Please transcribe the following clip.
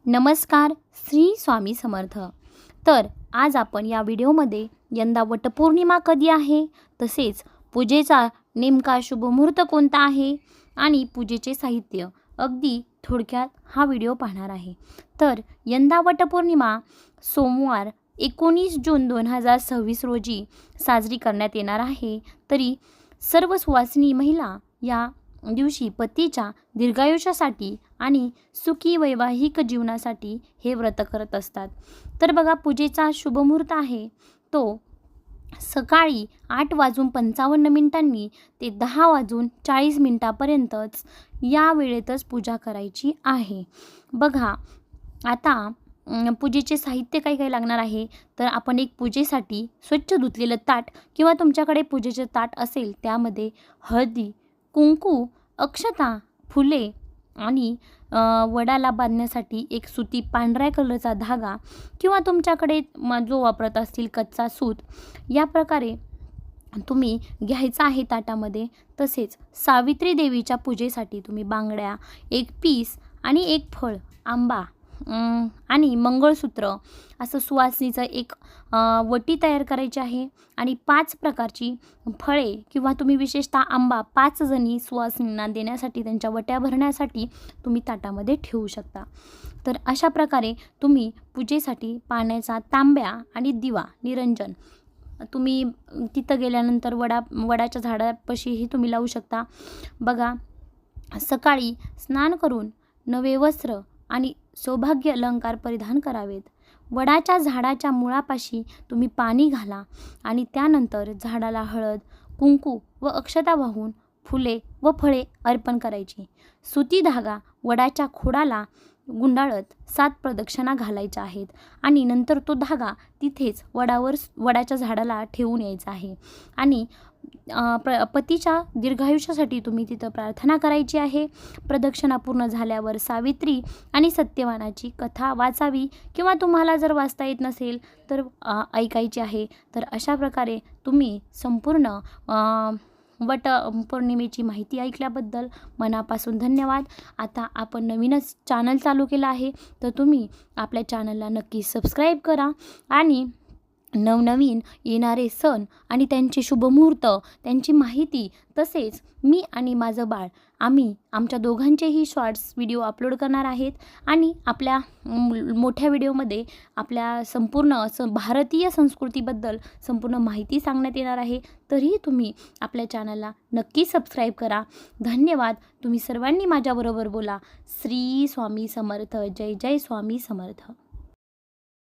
नमस्कार, श्री स्वामी समर्थ. तर आज आपण या व्हिडिओमध्ये यंदा वटपौर्णिमा कधी आहे, तसेच पूजेचा नेमका शुभ मुहूर्त कोणता आहे आणि पूजेचे साहित्य अगदी थोडक्यात हा व्हिडिओ पाहणार आहे. तर यंदा वटपौर्णिमा सोमवार 19 जून 2026 रोजी साजरी करण्यात येणार आहे. तरी सर्व सुवासिनी महिला या दिवशी पतीच्या दीर्घायुष्यासाठी आणि सुखी वैवाहिक जीवनासाठी हे व्रत करत असतात. तर बघा, पूजेचा शुभ मुहूर्त आहे तो सकाळी 8:55 ते 10:40 या वेळेतच पूजा करायची आहे. बघा, आता पूजेचे साहित्य काय काय लागणार आहे. तर आपण एक पूजेसाठी स्वच्छ धुतलेलं ताट किंवा तुमच्याकडे पूजेचे ताट असेल त्यामध्ये हळदी, कुंकू, अक्षता, फुले आणि वडाला बांधण्यासाठी एक सुती पांढऱ्या कलरचा धागा किंवा तुमच्याकडे जो वापरत असतील कच्चा सूत, या प्रकारे तुम्ही घ्यायचा आहे ताटामध्ये. तसेच सावित्री देवीच्या पूजेसाठी तुम्ही बांगड्या, एक पीस आणि एक फळ, आंबा आणि मंगळसूत्र असं सुवासिनीचं एक वटी तयार करायची आहे. आणि 5 प्रकारची फळे किंवा तुम्ही विशेषतः आंबा 5 जणी सुवासिनींना देण्यासाठी, त्यांच्या वट्या भरण्यासाठी तुम्ही ताटामध्ये ठेवू शकता. तर अशा प्रकारे तुम्ही पूजेसाठी पाण्याचा तांब्या आणि दिवा, निरंजन तुम्ही तिथं गेल्यानंतर वडाच्या झाडापाशीही तुम्ही लावू शकता. बघा, सकाळी स्नान करून नवे वस्त्र आणि सौभाग्य अलंकार परिधान करावेत. वडाच्या झाडाच्या मुळापाशी तुम्ही पाणी घाला आणि त्यानंतर झाडाला हळद, कुंकू व अक्षता वाहून फुले व फळे अर्पण करायची. सुती धागा वडाच्या खोडाला गुंडाळत 7 प्रदक्षिणा घालायच्या आहेत आणि नंतर तो धागा तिथेच वडाच्या झाडाला ठेवून यायचा आहे. आणि पतीच्या दीर्घायुष्यासाठी तुम्ही तिथं प्रार्थना करायची आहे. प्रदक्षिणा पूर्ण झाल्यावर सावित्री आणि सत्यवानाची कथा वाचावी किंवा तुम्हाला जर वाचता येत नसेल तर ऐकायची आहे. तर अशा प्रकारे तुम्ही संपूर्ण वटपौर्णिमेची माहिती ऐकल्याबद्दल मनापासून धन्यवाद. आता आपण नवीनच चॅनल चालू केलं आहे, तर तुम्ही आपल्या चॅनलला नक्की सबस्क्राईब करा आणि नवनवीन येणारे सण आणि त्यांचे शुभमुहूर्त, त्यांची माहिती, तसेच मी आणि माझं बाळ आम्ही आमच्या दोघांचेही शॉर्ट्स व्हिडिओ अपलोड करणार आहेत. आणि आपल्या मोठ्या व्हिडिओमध्ये आपल्या संपूर्ण भारतीय संस्कृतीबद्दल संपूर्ण माहिती सांगण्यात येणार आहे. तरीही तुम्ही आपल्या चॅनलला नक्की सबस्क्राईब करा. धन्यवाद. तुम्ही सर्वांनी माझ्याबरोबर बोला. श्री स्वामी समर्थ. जय जय स्वामी समर्थ.